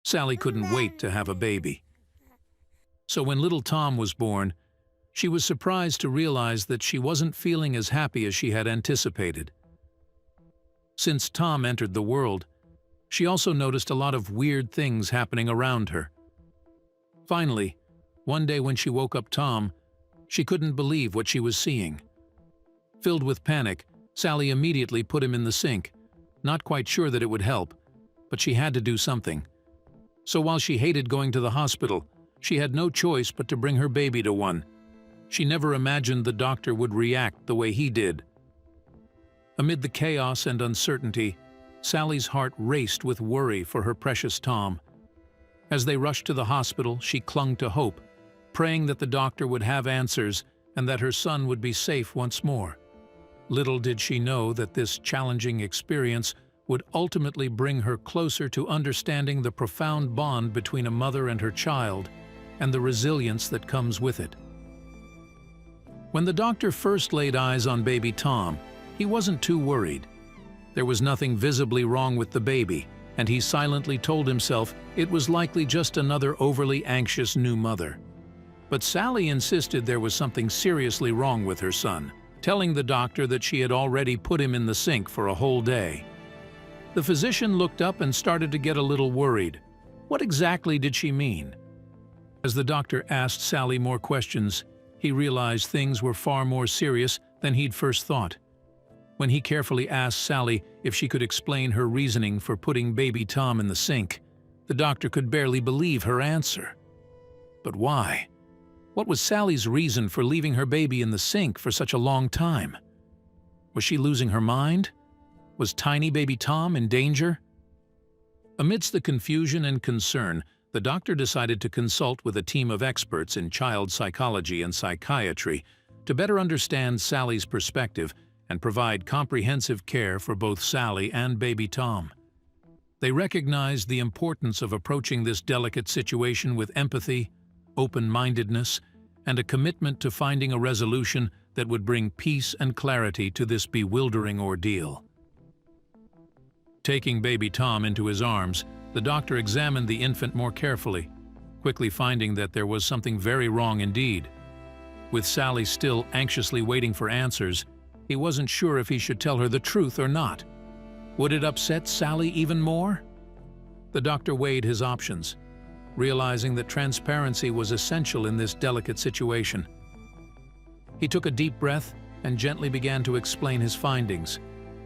Sally couldn't wait to have a baby. So when little Tom was born, she was surprised to realize that she wasn't feeling as happy as she had anticipated. Since Tom entered the world, she also noticed a lot of weird things happening around her. Finally, one day when she woke up Tom, she couldn't believe what she was seeing. Filled with panic, Sally immediately put him in the sink, not quite sure that it would help, but she had to do something. So while she hated going to the hospital, she had no choice but to bring her baby to one. She never imagined the doctor would react the way he did. Amid the chaos and uncertainty, Sally's heart raced with worry for her precious Tom. As they rushed to the hospital, she clung to hope, praying that the doctor would have answers and that her son would be safe once more. Little did she know that this challenging experience would ultimately bring her closer to understanding the profound bond between a mother and her child and the resilience that comes with it. When the doctor first laid eyes on baby Tom, he wasn't too worried. There was nothing visibly wrong with the baby, and he silently told himself it was likely just another overly anxious new mother. But Sally insisted there was something seriously wrong with her son, telling the doctor that she had already put him in the sink for a whole day. The physician looked up and started to get a little worried. What exactly did she mean? As the doctor asked Sally more questions, he realized things were far more serious than he'd first thought. When he carefully asked Sally if she could explain her reasoning for putting baby Tom in the sink, the doctor could barely believe her answer. But why? What was Sally's reason for leaving her baby in the sink for such a long time? Was she losing her mind? Was tiny baby Tom in danger? Amidst the confusion and concern, the doctor decided to consult with a team of experts in child psychology and psychiatry to better understand Sally's perspective and provide comprehensive care for both Sally and baby Tom. They recognized the importance of approaching this delicate situation with empathy, open-mindedness, and a commitment to finding a resolution that would bring peace and clarity to this bewildering ordeal. Taking baby Tom into his arms, the doctor examined the infant more carefully, quickly finding that there was something very wrong indeed. With Sally still anxiously waiting for answers, he wasn't sure if he should tell her the truth or not. Would it upset Sally even more? The doctor weighed his options, realizing that transparency was essential in this delicate situation. He took a deep breath and gently began to explain his findings,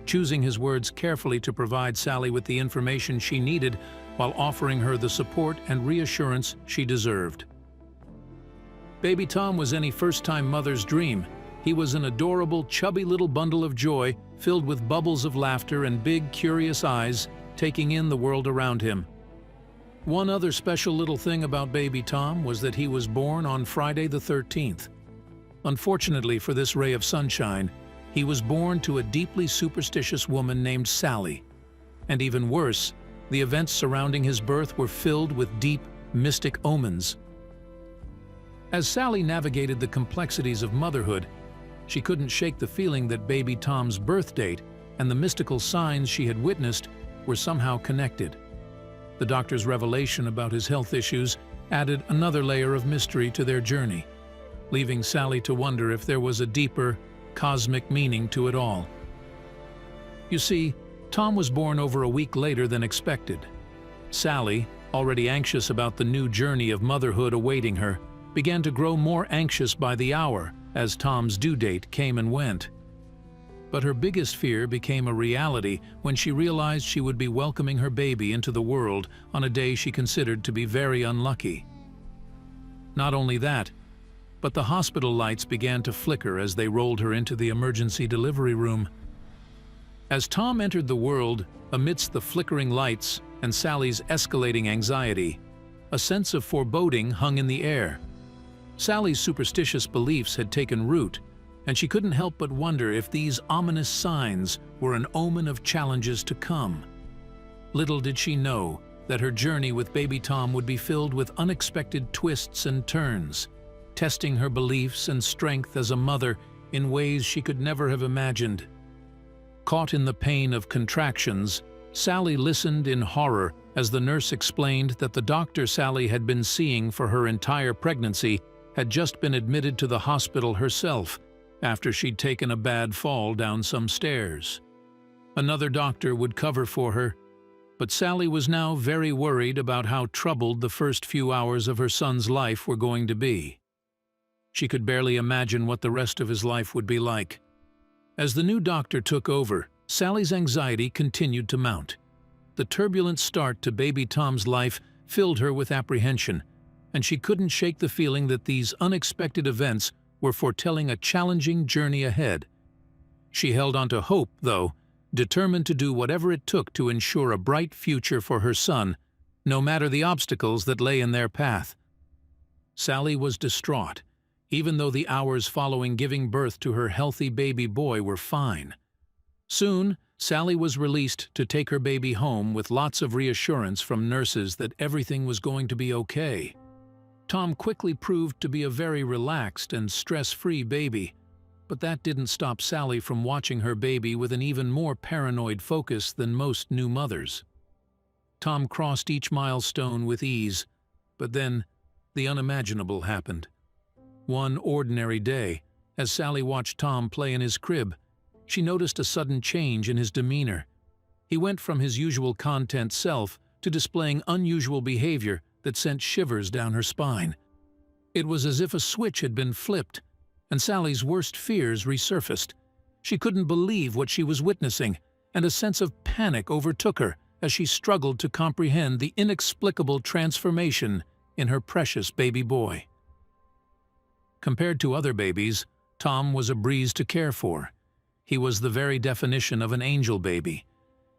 choosing his words carefully to provide Sally with the information she needed while offering her the support and reassurance she deserved. Baby Tom was any first-time mother's dream. He was an adorable, chubby little bundle of joy, filled with bubbles of laughter and big, curious eyes, taking in the world around him. One other special little thing about baby Tom was that he was born on Friday the 13th. Unfortunately for this ray of sunshine, he was born to a deeply superstitious woman named Sally. And even worse, the events surrounding his birth were filled with deep, mystic omens. As Sally navigated the complexities of motherhood, she couldn't shake the feeling that baby Tom's birth date and the mystical signs she had witnessed were somehow connected. The doctor's revelation about his health issues added another layer of mystery to their journey, leaving Sally to wonder if there was a deeper, cosmic meaning to it all. You see, Tom was born over a week later than expected. Sally, already anxious about the new journey of motherhood awaiting her, began to grow more anxious by the hour as Tom's due date came and went. But her biggest fear became a reality when she realized she would be welcoming her baby into the world on a day she considered to be very unlucky. Not only that, but the hospital lights began to flicker as they rolled her into the emergency delivery room. As Tom entered the world, amidst the flickering lights and Sally's escalating anxiety, a sense of foreboding hung in the air. Sally's superstitious beliefs had taken root, and she couldn't help but wonder if these ominous signs were an omen of challenges to come. Little did she know that her journey with baby Tom would be filled with unexpected twists and turns, testing her beliefs and strength as a mother in ways she could never have imagined. Caught in the pain of contractions, Sally listened in horror as the nurse explained that the doctor Sally had been seeing for her entire pregnancy had just been admitted to the hospital herself after she'd taken a bad fall down some stairs. Another doctor would cover for her, but Sally was now very worried about how troubled the first few hours of her son's life were going to be. She could barely imagine what the rest of his life would be like. As the new doctor took over, Sally's anxiety continued to mount. The turbulent start to baby Tom's life filled her with apprehension, and she couldn't shake the feeling that these unexpected events were foretelling a challenging journey ahead. She held on to hope, though, determined to do whatever it took to ensure a bright future for her son, no matter the obstacles that lay in their path. Sally was distraught, even though the hours following giving birth to her healthy baby boy were fine. Soon, Sally was released to take her baby home with lots of reassurance from nurses that everything was going to be okay. Tom quickly proved to be a very relaxed and stress-free baby, but that didn't stop Sally from watching her baby with an even more paranoid focus than most new mothers. Tom crossed each milestone with ease, but then the unimaginable happened. One ordinary day, as Sally watched Tom play in his crib, she noticed a sudden change in his demeanor. He went from his usual content self to displaying unusual behavior that sent shivers down her spine. It was as if a switch had been flipped, and Sally's worst fears resurfaced. She couldn't believe what she was witnessing, and a sense of panic overtook her as she struggled to comprehend the inexplicable transformation in her precious baby boy. Compared to other babies, Tom was a breeze to care for. He was the very definition of an angel baby.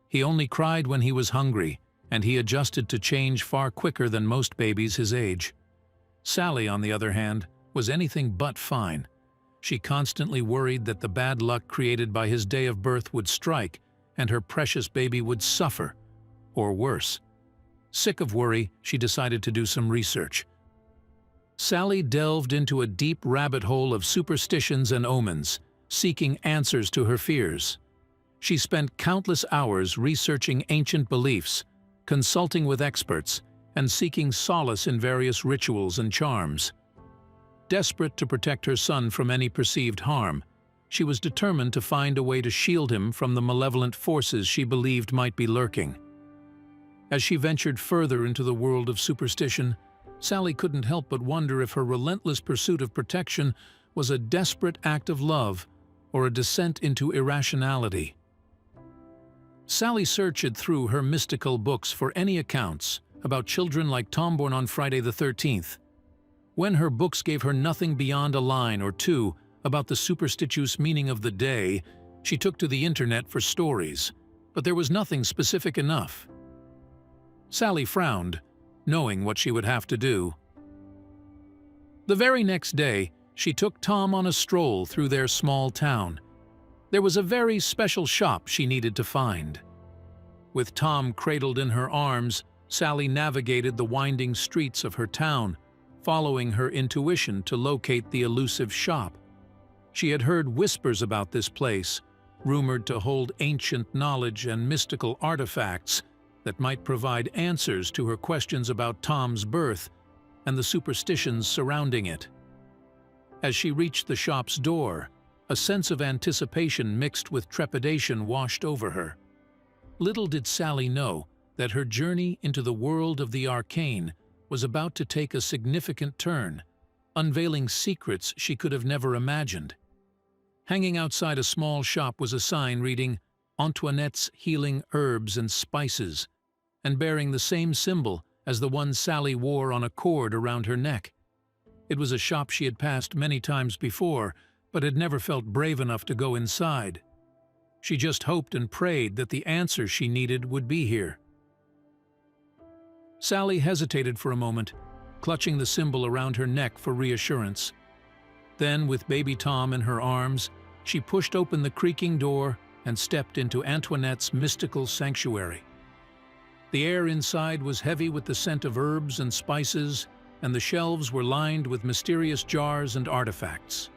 He only cried when he was hungry, and he adjusted to change far quicker than most babies his age. Sally, on the other hand, was anything but fine. She constantly worried that the bad luck created by his day of birth would strike, and her precious baby would suffer, or worse. Sick of worry, she decided to do some research. Sally delved into a deep rabbit hole of superstitions and omens, seeking answers to her fears. She spent countless hours researching ancient beliefs, consulting with experts, and seeking solace in various rituals and charms. Desperate to protect her son from any perceived harm, she was determined to find a way to shield him from the malevolent forces she believed might be lurking. As she ventured further into the world of superstition, Sally couldn't help but wonder if her relentless pursuit of protection was a desperate act of love or a descent into irrationality. Sally searched through her mystical books for any accounts about children like Tom born on Friday the 13th. When her books gave her nothing beyond a line or two about the superstitious meaning of the day, she took to the internet for stories, but there was nothing specific enough. Sally frowned, knowing what she would have to do. The very next day, she took Tom on a stroll through their small town. There was a very special shop she needed to find. With Tom cradled in her arms, Sally navigated the winding streets of her town, following her intuition to locate the elusive shop. She had heard whispers about this place, rumored to hold ancient knowledge and mystical artifacts that might provide answers to her questions about Tom's birth and the superstitions surrounding it. As she reached the shop's door, a sense of anticipation mixed with trepidation washed over her. Little did Sally know that her journey into the world of the arcane was about to take a significant turn, unveiling secrets she could have never imagined. Hanging outside a small shop was a sign reading Antoinette's Healing Herbs and Spices, and bearing the same symbol as the one Sally wore on a cord around her neck. It was a shop she had passed many times before, but had never felt brave enough to go inside. She just hoped and prayed that the answer she needed would be here. Sally hesitated for a moment, clutching the symbol around her neck for reassurance. Then, with baby Tom in her arms, she pushed open the creaking door and stepped into Antoinette's mystical sanctuary. The air inside was heavy with the scent of herbs and spices, and the shelves were lined with mysterious jars and artifacts.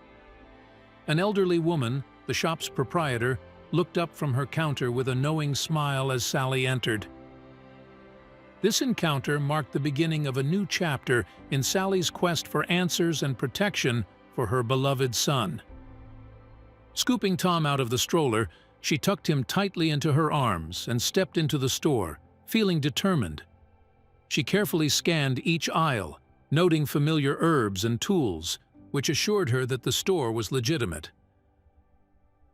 An elderly woman, the shop's proprietor, looked up from her counter with a knowing smile as Sally entered. This encounter marked the beginning of a new chapter in Sally's quest for answers and protection for her beloved son. Scooping Tom out of the stroller, she tucked him tightly into her arms and stepped into the store, feeling determined. She carefully scanned each aisle, noting familiar herbs and tools, which assured her that the store was legitimate.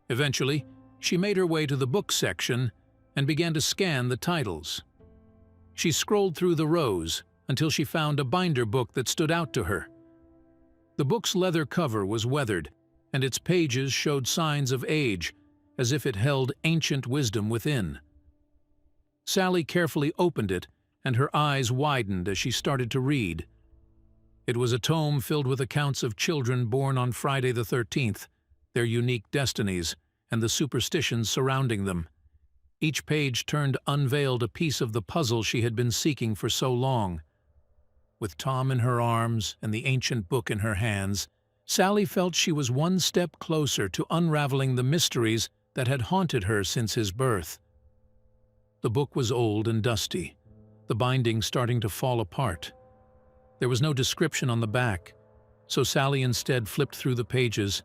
Eventually, she made her way to the book section and began to scan the titles. She scrolled through the rows until she found a binder book that stood out to her. The book's leather cover was weathered, and its pages showed signs of age, as if it held ancient wisdom within. Sally carefully opened it, and her eyes widened as she started to read. It was a tome filled with accounts of children born on Friday the 13th, their unique destinies, and the superstitions surrounding them. Each page unveiled a piece of the puzzle she had been seeking for so long. With Tom in her arms and the ancient book in her hands, Sally felt she was one step closer to unraveling the mysteries that had haunted her since his birth. The book was old and dusty, the binding starting to fall apart. There was no description on the back, so Sally instead flipped through the pages,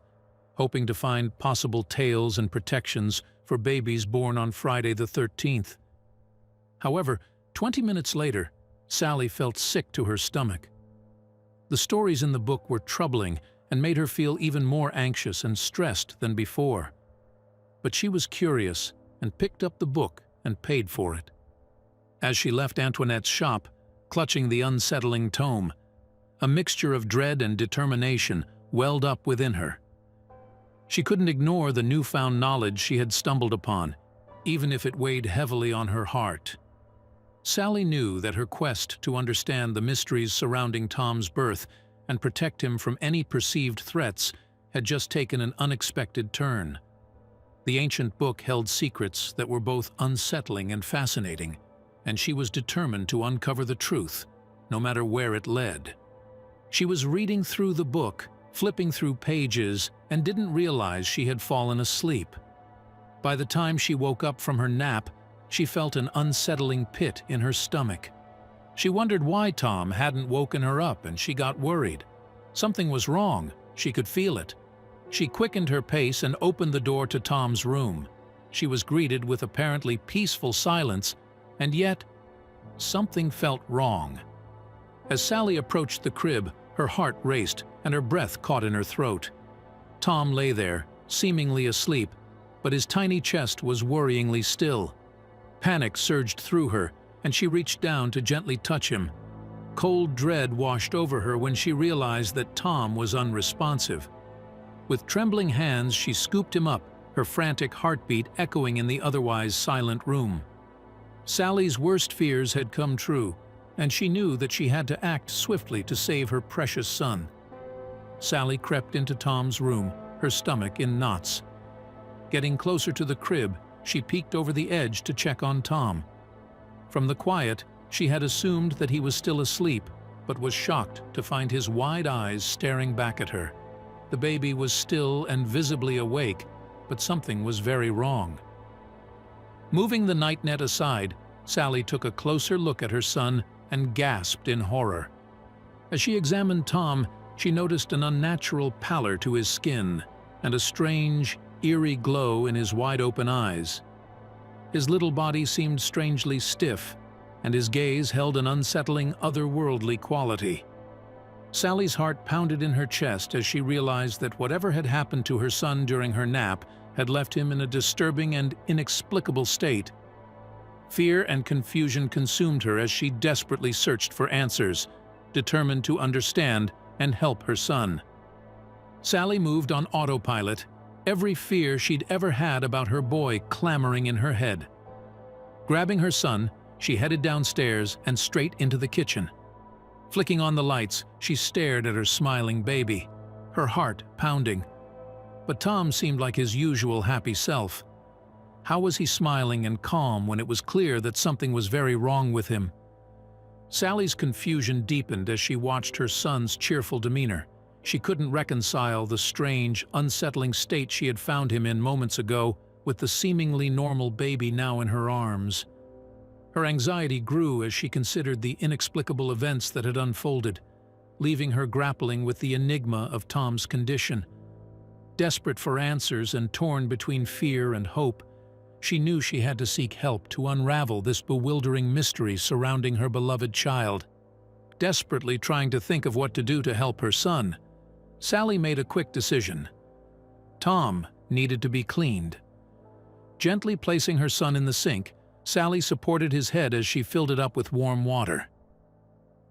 hoping to find possible tales and protections for babies born on Friday the 13th. However, 20 minutes later, Sally felt sick to her stomach. The stories in the book were troubling and made her feel even more anxious and stressed than before. But she was curious and picked up the book and paid for it. As she left Antoinette's shop, clutching the unsettling tome, a mixture of dread and determination welled up within her. She couldn't ignore the newfound knowledge she had stumbled upon, even if it weighed heavily on her heart. Sally knew that her quest to understand the mysteries surrounding Tom's birth and protect him from any perceived threats had just taken an unexpected turn. The ancient book held secrets that were both unsettling and fascinating, and she was determined to uncover the truth, no matter where it led. She was reading through the book, flipping through pages, and didn't realize she had fallen asleep. By the time she woke up from her nap, she felt an unsettling pit in her stomach. She wondered why Tom hadn't woken her up, and she got worried. Something was wrong. She could feel it. She quickened her pace and opened the door to Tom's room. She was greeted with apparently peaceful silence, and yet something felt wrong. As Sally approached the crib, her heart raced and her breath caught in her throat. Tom lay there, seemingly asleep, but his tiny chest was worryingly still. Panic surged through her, and she reached down to gently touch him. Cold dread washed over her when she realized that Tom was unresponsive. With trembling hands, she scooped him up, her frantic heartbeat echoing in the otherwise silent room. Sally's worst fears had come true, and she knew that she had to act swiftly to save her precious son. Sally crept into Tom's room, her stomach in knots. Getting closer to the crib, she peeked over the edge to check on Tom. From the quiet, she had assumed that he was still asleep, but was shocked to find his wide eyes staring back at her. The baby was still and visibly awake, but something was very wrong. Moving the night net aside, Sally took a closer look at her son and gasped in horror. As she examined Tom, she noticed an unnatural pallor to his skin and a strange, eerie glow in his wide-open eyes. His little body seemed strangely stiff, and his gaze held an unsettling, otherworldly quality. Sally's heart pounded in her chest as she realized that whatever had happened to her son during her nap had left him in a disturbing and inexplicable state. Fear and confusion consumed her as she desperately searched for answers, determined to understand and help her son. Sally moved on autopilot, every fear she'd ever had about her boy clamoring in her head. Grabbing her son, she headed downstairs and straight into the kitchen. Flicking on the lights, she stared at her smiling baby, her heart pounding. But Tom seemed like his usual happy self. How was he smiling and calm when it was clear that something was very wrong with him? Sally's confusion deepened as she watched her son's cheerful demeanor. She couldn't reconcile the strange, unsettling state she had found him in moments ago with the seemingly normal baby now in her arms. Her anxiety grew as she considered the inexplicable events that had unfolded, leaving her grappling with the enigma of Tom's condition. Desperate for answers and torn between fear and hope, she knew she had to seek help to unravel this bewildering mystery surrounding her beloved child. Desperately trying to think of what to do to help her son, Sally made a quick decision. Tom needed to be cleaned. Gently placing her son in the sink, Sally supported his head as she filled it up with warm water.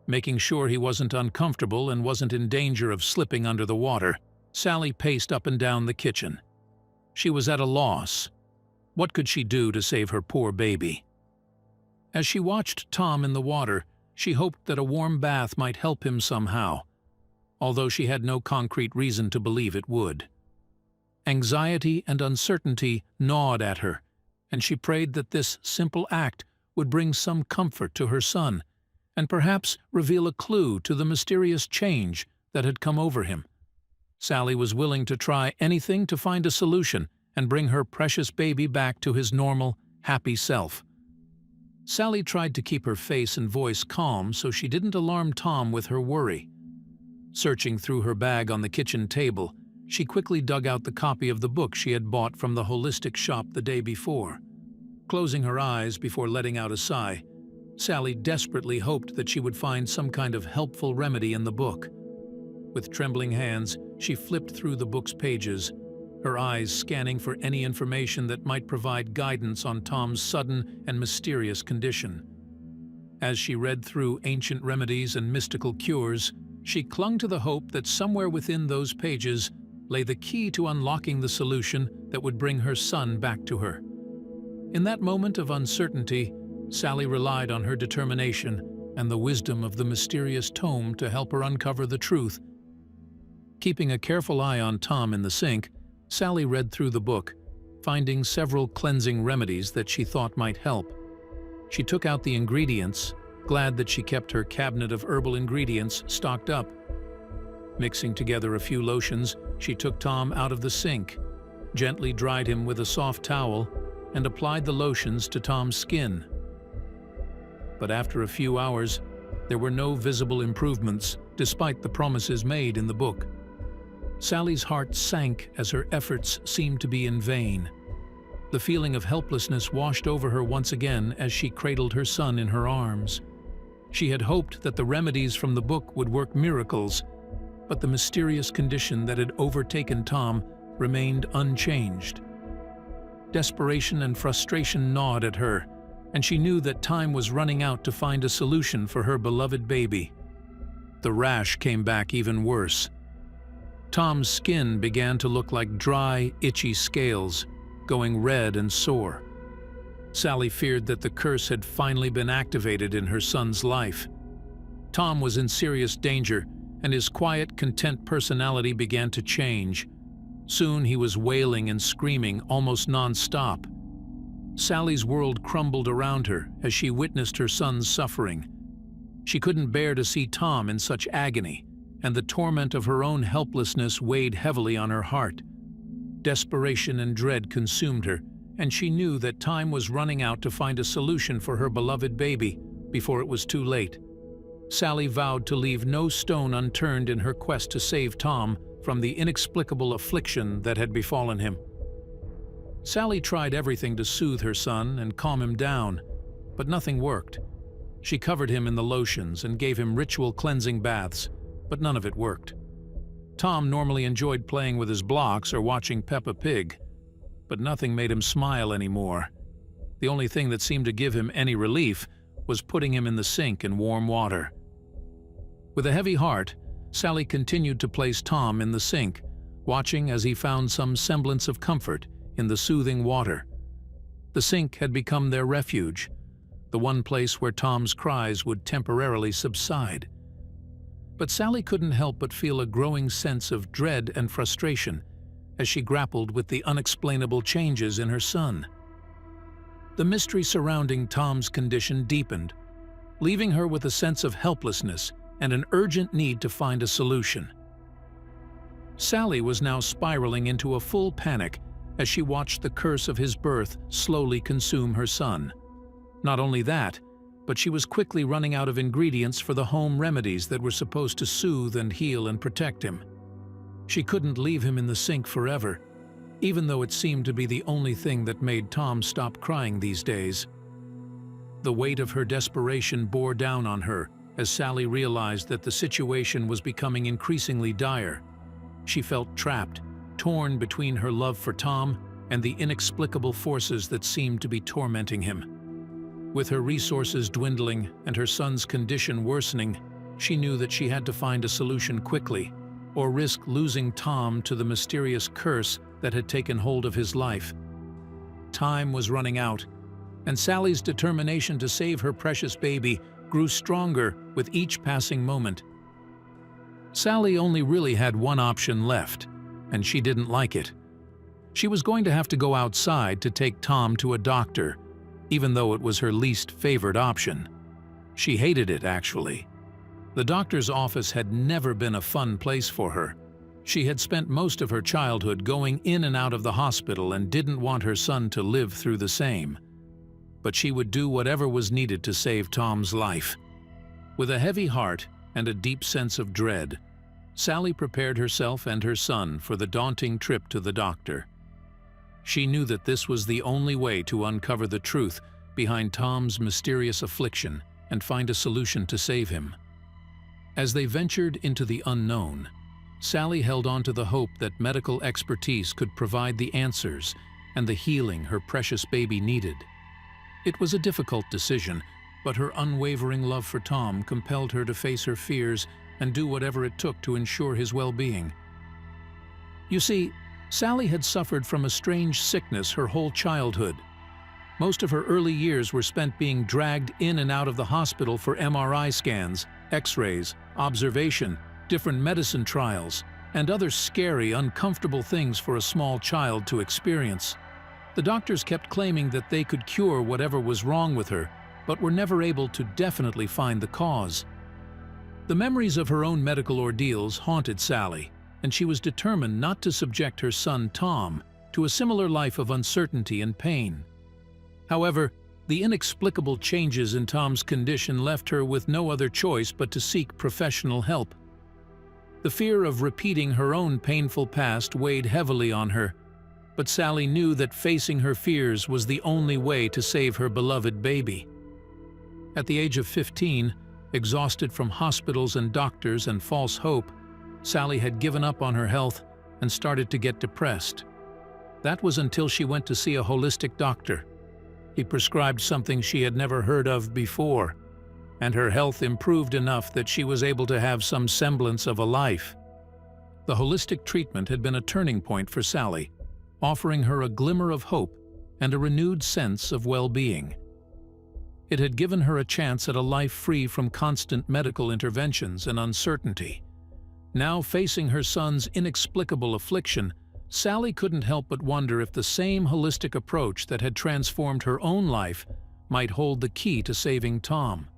Making sure he wasn't uncomfortable and wasn't in danger of slipping under the water, Sally paced up and down the kitchen. She was at a loss. What could she do to save her poor baby? As she watched Tom in the water, she hoped that a warm bath might help him somehow, although she had no concrete reason to believe it would. Anxiety and uncertainty gnawed at her, and she prayed that this simple act would bring some comfort to her son, and perhaps reveal a clue to the mysterious change that had come over him. Sally was willing to try anything to find a solution and bring her precious baby back to his normal, happy self. Sally tried to keep her face and voice calm so she didn't alarm Tom with her worry. Searching through her bag on the kitchen table, she quickly dug out the copy of the book she had bought from the holistic shop the day before. Closing her eyes before letting out a sigh, Sally desperately hoped that she would find some kind of helpful remedy in the book. With trembling hands, she flipped through the book's pages, her eyes scanning for any information that might provide guidance on Tom's sudden and mysterious condition. As she read through ancient remedies and mystical cures, she clung to the hope that somewhere within those pages lay the key to unlocking the solution that would bring her son back to her. In that moment of uncertainty, Sally relied on her determination and the wisdom of the mysterious tome to help her uncover the truth. Keeping a careful eye on Tom in the sink, Sally read through the book, finding several cleansing remedies that she thought might help. She took out the ingredients, glad that she kept her cabinet of herbal ingredients stocked up. Mixing together a few lotions, she took Tom out of the sink, gently dried him with a soft towel, and applied the lotions to Tom's skin. But after a few hours, there were no visible improvements, despite the promises made in the book. Sally's heart sank as her efforts seemed to be in vain. The feeling of helplessness washed over her once again as she cradled her son in her arms. She had hoped that the remedies from the book would work miracles, but the mysterious condition that had overtaken Tom remained unchanged. Desperation and frustration gnawed at her, and she knew that time was running out to find a solution for her beloved baby. The rash came back even worse. Tom's skin began to look like dry, itchy scales, going red and sore. Sally feared that the curse had finally been activated in her son's life. Tom was in serious danger, and his quiet, content personality began to change. Soon he was wailing and screaming almost non-stop. Sally's world crumbled around her as she witnessed her son's suffering. She couldn't bear to see Tom in such agony, and the torment of her own helplessness weighed heavily on her heart. Desperation and dread consumed her, and she knew that time was running out to find a solution for her beloved baby before it was too late. Sally vowed to leave no stone unturned in her quest to save Tom from the inexplicable affliction that had befallen him. Sally tried everything to soothe her son and calm him down, but nothing worked. She covered him in the lotions and gave him ritual cleansing baths, but none of it worked. Tom normally enjoyed playing with his blocks or watching Peppa Pig, but nothing made him smile anymore. The only thing that seemed to give him any relief was putting him in the sink in warm water. With a heavy heart, Sally continued to place Tom in the sink, watching as he found some semblance of comfort in the soothing water. The sink had become their refuge, the one place where Tom's cries would temporarily subside. But Sally couldn't help but feel a growing sense of dread and frustration as she grappled with the unexplainable changes in her son. The mystery surrounding Tom's condition deepened, leaving her with a sense of helplessness and an urgent need to find a solution. Sally was now spiraling into a full panic as she watched the curse of his birth slowly consume her son. Not only that, but she was quickly running out of ingredients for the home remedies that were supposed to soothe and heal and protect him. She couldn't leave him in the sink forever, even though it seemed to be the only thing that made Tom stop crying these days. The weight of her desperation bore down on her as Sally realized that the situation was becoming increasingly dire. She felt trapped, torn between her love for Tom and the inexplicable forces that seemed to be tormenting him. With her resources dwindling and her son's condition worsening, she knew that she had to find a solution quickly, or risk losing Tom to the mysterious curse that had taken hold of his life. Time was running out, and Sally's determination to save her precious baby grew stronger with each passing moment. Sally only really had one option left, and she didn't like it. She was going to have to go outside to take Tom to a doctor, even though it was her least favored option. She hated it, actually. The doctor's office had never been a fun place for her. She had spent most of her childhood going in and out of the hospital and didn't want her son to live through the same. But she would do whatever was needed to save Tom's life. With a heavy heart and a deep sense of dread, Sally prepared herself and her son for the daunting trip to the doctor. She knew that this was the only way to uncover the truth behind Tom's mysterious affliction and find a solution to save him. As they ventured into the unknown, Sally held on to the hope that medical expertise could provide the answers and the healing her precious baby needed. It was a difficult decision, but her unwavering love for Tom compelled her to face her fears and do whatever it took to ensure his well-being. You see, Sally had suffered from a strange sickness her whole childhood. Most of her early years were spent being dragged in and out of the hospital for MRI scans, X-rays, observation, different medicine trials, and other scary, uncomfortable things for a small child to experience. The doctors kept claiming that they could cure whatever was wrong with her, but were never able to definitely find the cause. The memories of her own medical ordeals haunted Sally, and she was determined not to subject her son Tom to a similar life of uncertainty and pain. However, the inexplicable changes in Tom's condition left her with no other choice but to seek professional help. The fear of repeating her own painful past weighed heavily on her, but Sally knew that facing her fears was the only way to save her beloved baby. At the age of 15, exhausted from hospitals and doctors and false hope, Sally had given up on her health and started to get depressed. That was until she went to see a holistic doctor. He prescribed something she had never heard of before, and her health improved enough that she was able to have some semblance of a life. The holistic treatment had been a turning point for Sally, offering her a glimmer of hope and a renewed sense of well-being. It had given her a chance at a life free from constant medical interventions and uncertainty. Now facing her son's inexplicable affliction, Sally couldn't help but wonder if the same holistic approach that had transformed her own life might hold the key to saving Tom.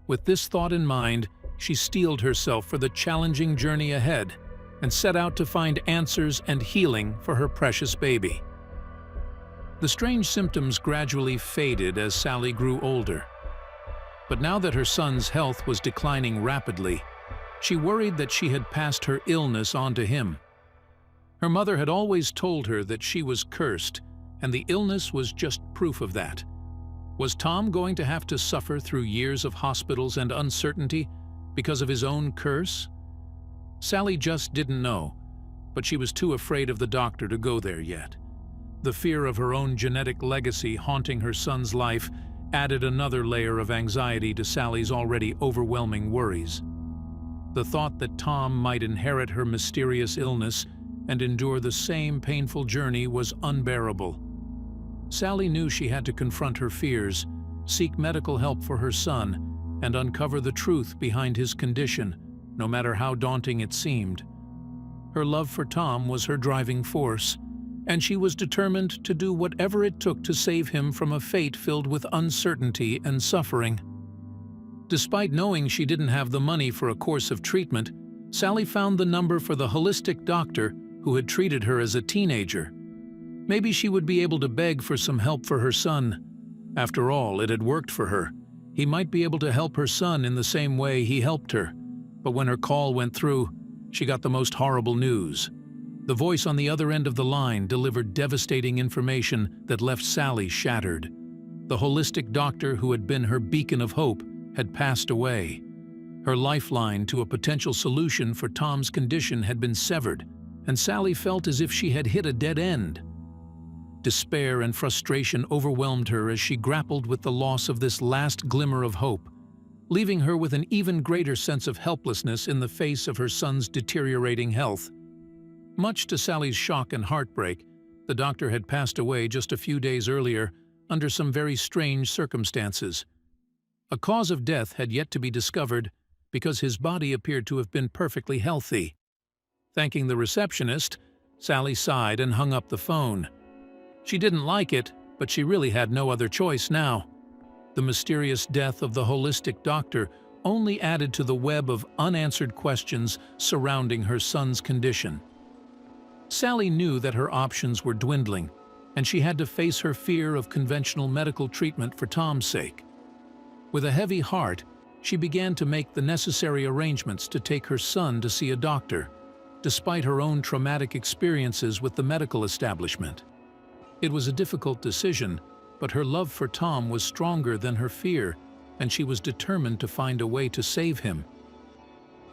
With this thought in mind, she steeled herself for the challenging journey ahead and set out to find answers and healing for her precious baby. The strange symptoms gradually faded as Sally grew older. But now that her son's health was declining rapidly, she worried that she had passed her illness on to him. Her mother had always told her that she was cursed, and the illness was just proof of that. Was Tom going to have to suffer through years of hospitals and uncertainty because of his own curse? Sally just didn't know, but she was too afraid of the doctor to go there yet. The fear of her own genetic legacy haunting her son's life added another layer of anxiety to Sally's already overwhelming worries. The thought that Tom might inherit her mysterious illness and endure the same painful journey was unbearable. Sally knew she had to confront her fears, seek medical help for her son, and uncover the truth behind his condition, no matter how daunting it seemed. Her love for Tom was her driving force, and she was determined to do whatever it took to save him from a fate filled with uncertainty and suffering. Despite knowing she didn't have the money for a course of treatment, Sally found the number for the holistic doctor who had treated her as a teenager. Maybe she would be able to beg for some help for her son. After all, it had worked for her, He might be able to help her son in the same way he helped her, but when her call went through, she got the most horrible news. The voice on the other end of the line delivered devastating information that left Sally shattered. The holistic doctor who had been her beacon of hope had passed away. Her lifeline to a potential solution for Tom's condition had been severed, and Sally felt as if she had hit a dead end. Despair and frustration overwhelmed her as she grappled with the loss of this last glimmer of hope, leaving her with an even greater sense of helplessness in the face of her son's deteriorating health. Much to Sally's shock and heartbreak, the doctor had passed away just a few days earlier under some very strange circumstances. A cause of death had yet to be discovered because his body appeared to have been perfectly healthy. Thanking the receptionist, Sally sighed and hung up the phone. She didn't like it, but she really had no other choice now. The mysterious death of the holistic doctor only added to the web of unanswered questions surrounding her son's condition. Sally knew that her options were dwindling, and she had to face her fear of conventional medical treatment for Tom's sake. With a heavy heart, she began to make the necessary arrangements to take her son to see a doctor, despite her own traumatic experiences with the medical establishment. It was a difficult decision, but her love for Tom was stronger than her fear, and she was determined to find a way to save him.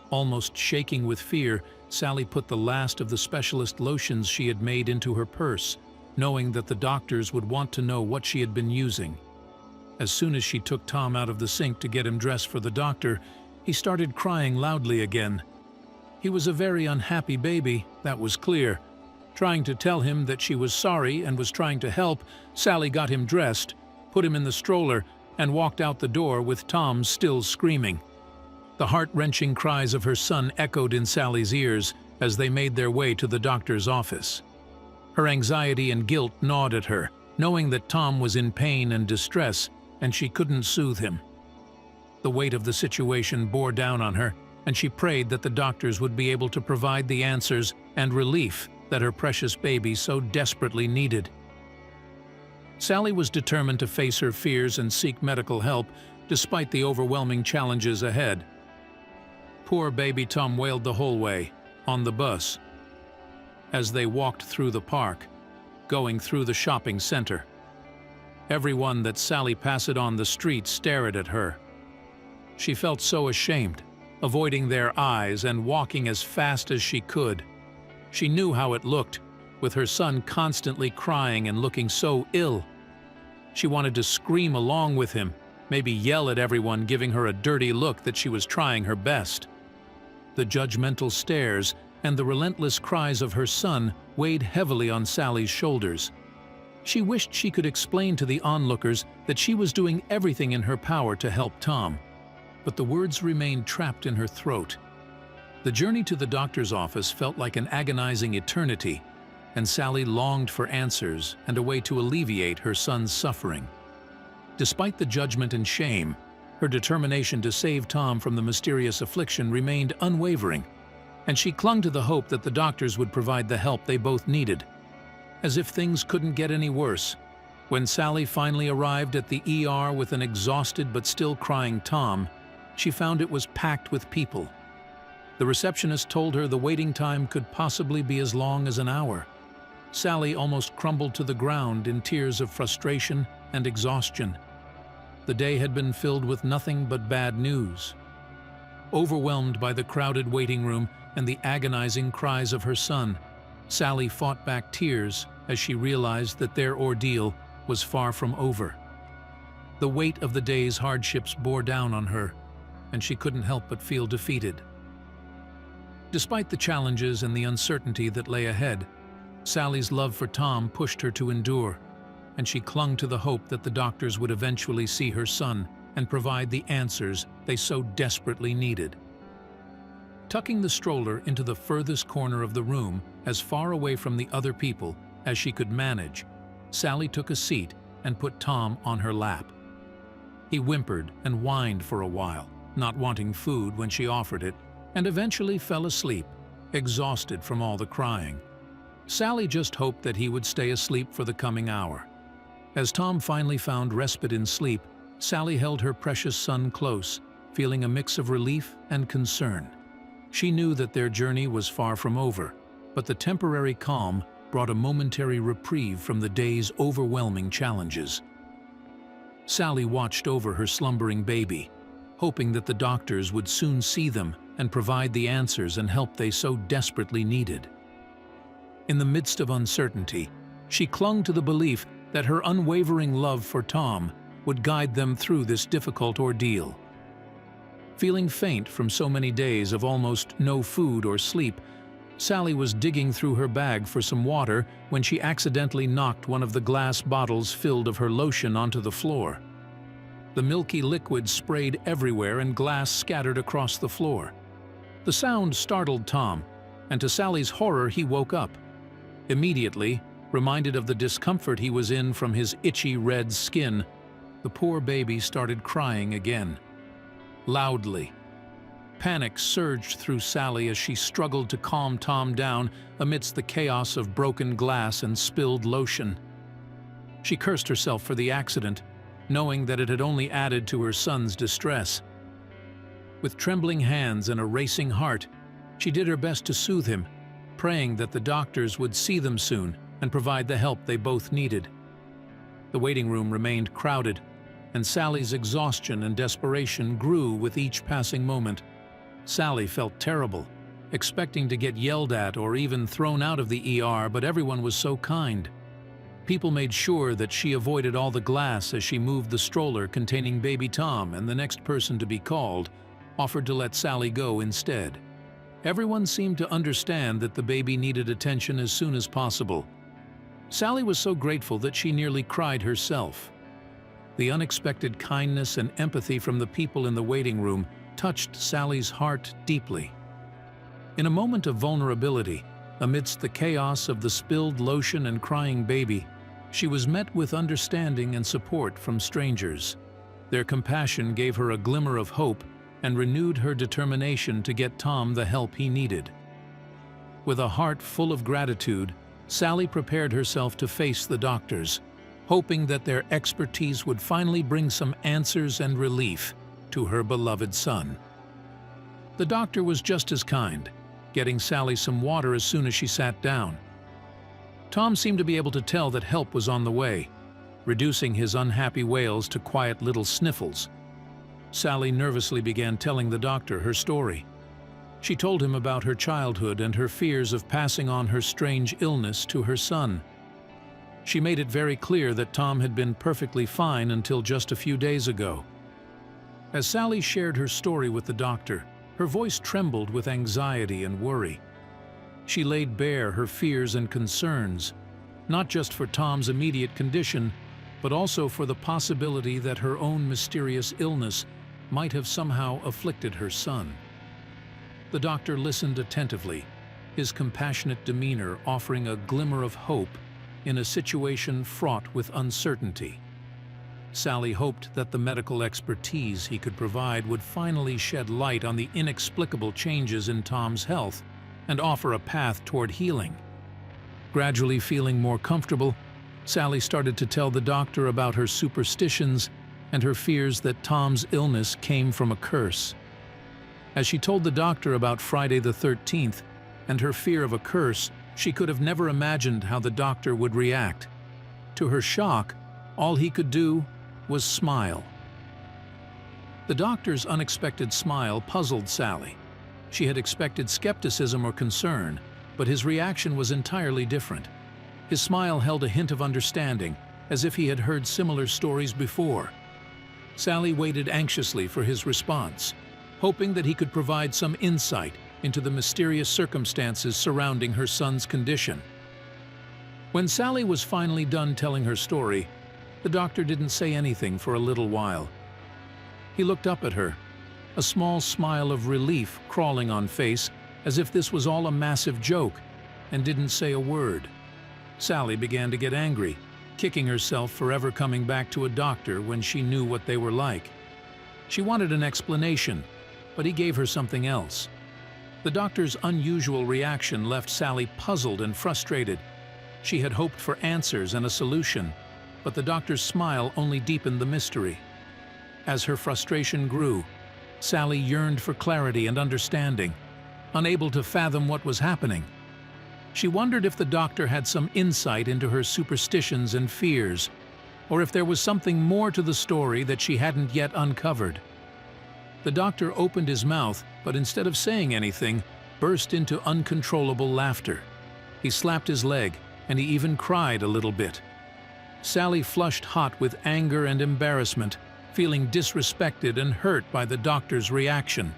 Almost shaking with fear, Sally put the last of the specialist lotions she had made into her purse, knowing that the doctors would want to know what she had been using. As soon as she took Tom out of the sink to get him dressed for the doctor, he started crying loudly again. He was a very unhappy baby, that was clear. Trying to tell him that she was sorry and was trying to help, Sally got him dressed, put him in the stroller, and walked out the door with Tom still screaming. The heart-wrenching cries of her son echoed in Sally's ears as they made their way to the doctor's office. Her anxiety and guilt gnawed at her, knowing that Tom was in pain and distress, and she couldn't soothe him. The weight of the situation bore down on her, and she prayed that the doctors would be able to provide the answers and relief that her precious baby so desperately needed. Sally was determined to face her fears and seek medical help despite the overwhelming challenges ahead. Poor baby Tom wailed the whole way, on the bus, as they walked through the park, going through the shopping center. Everyone that Sally passed on the street stared at her. She felt so ashamed, avoiding their eyes and walking as fast as she could. She knew how it looked, with her son constantly crying and looking so ill. She wanted to scream along with him, maybe yell at everyone, giving her a dirty look that she was trying her best. The judgmental stares and the relentless cries of her son weighed heavily on Sally's shoulders. She wished she could explain to the onlookers that she was doing everything in her power to help Tom, but the words remained trapped in her throat. The journey to the doctor's office felt like an agonizing eternity, and Sally longed for answers and a way to alleviate her son's suffering. Despite the judgment and shame, her determination to save Tom from the mysterious affliction remained unwavering, and she clung to the hope that the doctors would provide the help they both needed. As if things couldn't get any worse, when Sally finally arrived at the ER with an exhausted but still crying Tom, she found it was packed with people. The receptionist told her the waiting time could possibly be as long as an hour. Sally almost crumbled to the ground in tears of frustration and exhaustion. The day had been filled with nothing but bad news. Overwhelmed by the crowded waiting room and the agonizing cries of her son, Sally fought back tears as she realized that their ordeal was far from over. The weight of the day's hardships bore down on her, and she couldn't help but feel defeated. Despite the challenges and the uncertainty that lay ahead, Sally's love for Tom pushed her to endure, and she clung to the hope that the doctors would eventually see her son and provide the answers they so desperately needed. Tucking the stroller into the furthest corner of the room, as far away from the other people as she could manage, Sally took a seat and put Tom on her lap. He whimpered and whined for a while, not wanting food when she offered it, and eventually fell asleep, exhausted from all the crying. Sally just hoped that he would stay asleep for the coming hour. As Tom finally found respite in sleep, Sally held her precious son close, feeling a mix of relief and concern. She knew that their journey was far from over, but the temporary calm brought a momentary reprieve from the day's overwhelming challenges. Sally watched over her slumbering baby, hoping that the doctors would soon see them and provide the answers and help they so desperately needed. In the midst of uncertainty, she clung to the belief that her unwavering love for Tom would guide them through this difficult ordeal. Feeling faint from so many days of almost no food or sleep, Sally was digging through her bag for some water when she accidentally knocked one of the glass bottles filled of her lotion onto the floor. The milky liquid sprayed everywhere and glass scattered across the floor. The sound startled Tom, and to Sally's horror he woke up. Immediately, reminded of the discomfort he was in from his itchy red skin, the poor baby started crying again. Loudly. Panic surged through Sally as she struggled to calm Tom down amidst the chaos of broken glass and spilled lotion. She cursed herself for the accident, knowing that it had only added to her son's distress. With trembling hands and a racing heart, she did her best to soothe him, praying that the doctors would see them soon and provide the help they both needed. The waiting room remained crowded, and Sally's exhaustion and desperation grew with each passing moment. Sally felt terrible, expecting to get yelled at or even thrown out of the ER, but everyone was so kind. People made sure that she avoided all the glass as she moved the stroller containing baby Tom, and the next person to be called offered to let Sally go instead. Everyone seemed to understand that the baby needed attention as soon as possible. Sally was so grateful that she nearly cried herself. The unexpected kindness and empathy from the people in the waiting room touched Sally's heart deeply. In a moment of vulnerability, amidst the chaos of the spilled lotion and crying baby, she was met with understanding and support from strangers. Their compassion gave her a glimmer of hope and renewed her determination to get Tom the help he needed. With a heart full of gratitude, Sally prepared herself to face the doctors, hoping that their expertise would finally bring some answers and relief to her beloved son. The doctor was just as kind, getting Sally some water as soon as she sat down. Tom seemed to be able to tell that help was on the way, reducing his unhappy wails to quiet little sniffles. Sally nervously began telling the doctor her story. She told him about her childhood and her fears of passing on her strange illness to her son. She made it very clear that Tom had been perfectly fine until just a few days ago. As Sally shared her story with the doctor, her voice trembled with anxiety and worry. She laid bare her fears and concerns, not just for Tom's immediate condition, but also for the possibility that her own mysterious illness might have somehow afflicted her son. The doctor listened attentively, his compassionate demeanor offering a glimmer of hope in a situation fraught with uncertainty. Sally hoped that the medical expertise he could provide would finally shed light on the inexplicable changes in Tom's health and offer a path toward healing. Gradually feeling more comfortable, Sally started to tell the doctor about her superstitions and her fears that Tom's illness came from a curse. As she told the doctor about Friday the 13th and her fear of a curse, she could have never imagined how the doctor would react. To her shock, all he could do was smile. The doctor's unexpected smile puzzled Sally. She had expected skepticism or concern, but his reaction was entirely different. His smile held a hint of understanding, as if he had heard similar stories before. Sally waited anxiously for his response, hoping that he could provide some insight into the mysterious circumstances surrounding her son's condition. When Sally was finally done telling her story, the doctor didn't say anything for a little while. He looked up at her, a small smile of relief crawling on face, as if this was all a massive joke, and didn't say a word. Sally began to get angry, kicking herself for ever coming back to a doctor when she knew what they were like. She wanted an explanation, but he gave her something else. The doctor's unusual reaction left Sally puzzled and frustrated. She had hoped for answers and a solution, but the doctor's smile only deepened the mystery. As her frustration grew, Sally yearned for clarity and understanding, unable to fathom what was happening. She wondered if the doctor had some insight into her superstitions and fears, or if there was something more to the story that she hadn't yet uncovered. The doctor opened his mouth, but instead of saying anything, burst into uncontrollable laughter. He slapped his leg, and he even cried a little bit. Sally flushed hot with anger and embarrassment, feeling disrespected and hurt by the doctor's reaction.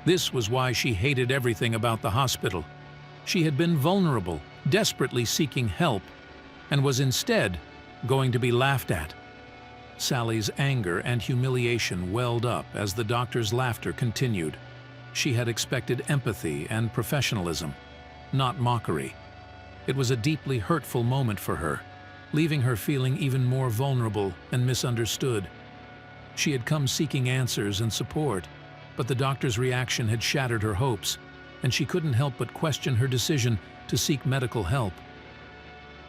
This was why she hated everything about the hospital. She had been vulnerable, desperately seeking help, and was instead going to be laughed at. Sally's anger and humiliation welled up as the doctor's laughter continued. She had expected empathy and professionalism, not mockery. It was a deeply hurtful moment for her, leaving her feeling even more vulnerable and misunderstood. She had come seeking answers and support, but the doctor's reaction had shattered her hopes, and she couldn't help but question her decision to seek medical help.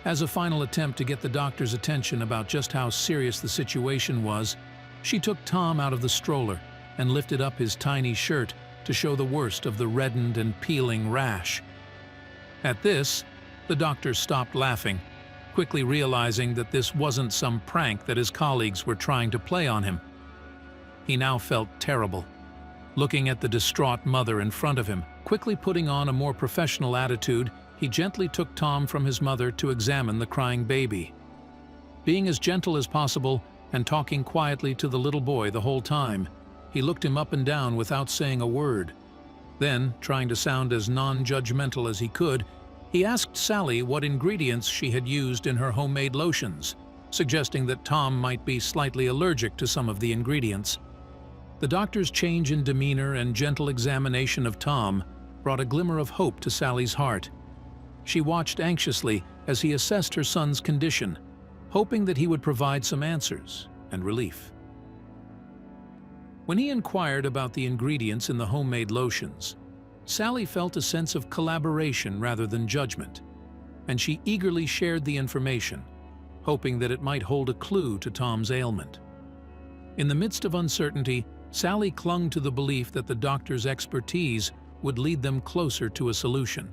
As a final attempt to get the doctor's attention about just how serious the situation was, she took Tom out of the stroller and lifted up his tiny shirt to show the worst of the reddened and peeling rash. At this, the doctor stopped laughing, quickly realizing that this wasn't some prank that his colleagues were trying to play on him. He now felt terrible. Looking at the distraught mother in front of him, quickly putting on a more professional attitude, he gently took Tom from his mother to examine the crying baby. Being as gentle as possible and talking quietly to the little boy the whole time, he looked him up and down without saying a word. Then, trying to sound as non-judgmental as he could, he asked Sally what ingredients she had used in her homemade lotions, suggesting that Tom might be slightly allergic to some of the ingredients. The doctor's change in demeanor and gentle examination of Tom brought a glimmer of hope to Sally's heart. She watched anxiously as he assessed her son's condition, hoping that he would provide some answers and relief. When he inquired about the ingredients in the homemade lotions, Sally felt a sense of collaboration rather than judgment, and she eagerly shared the information, hoping that it might hold a clue to Tom's ailment. In the midst of uncertainty, Sally clung to the belief that the doctor's expertise would lead them closer to a solution.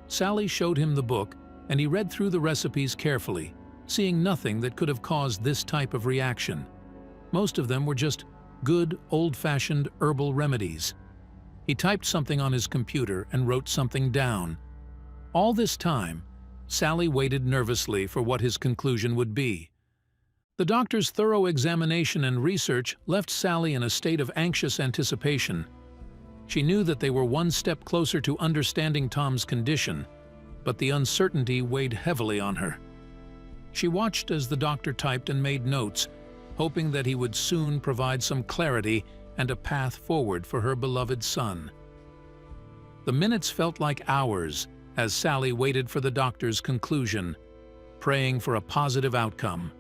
Sally showed him the book, and he read through the recipes carefully, seeing nothing that could have caused this type of reaction. Most of them were just good, old-fashioned herbal remedies. He typed something on his computer and wrote something down. All this time, Sally waited nervously for what his conclusion would be. The doctor's thorough examination and research left Sally in a state of anxious anticipation. She knew that they were one step closer to understanding Tom's condition, but the uncertainty weighed heavily on her. She watched as the doctor typed and made notes, hoping that he would soon provide some clarity and a path forward for her beloved son. The minutes felt like hours as Sally waited for the doctor's conclusion, praying for a positive outcome.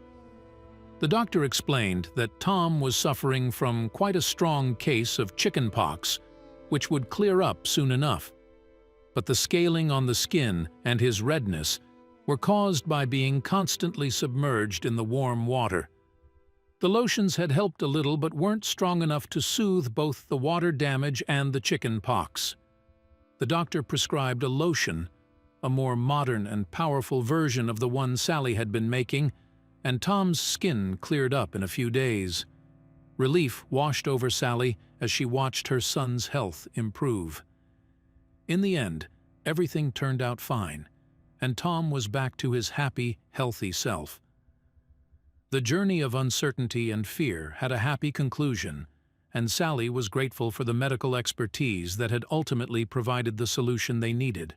The doctor explained that Tom was suffering from quite a strong case of chickenpox, which would clear up soon enough. But the scaling on the skin and his redness were caused by being constantly submerged in the warm water. The lotions had helped a little but weren't strong enough to soothe both the water damage and the chicken pox. The doctor prescribed a lotion, a more modern and powerful version of the one Sally had been making, and Tom's skin cleared up in a few days. Relief washed over Sally as she watched her son's health improve. In the end, everything turned out fine, and Tom was back to his happy, healthy self. The journey of uncertainty and fear had a happy conclusion, and Sally was grateful for the medical expertise that had ultimately provided the solution they needed.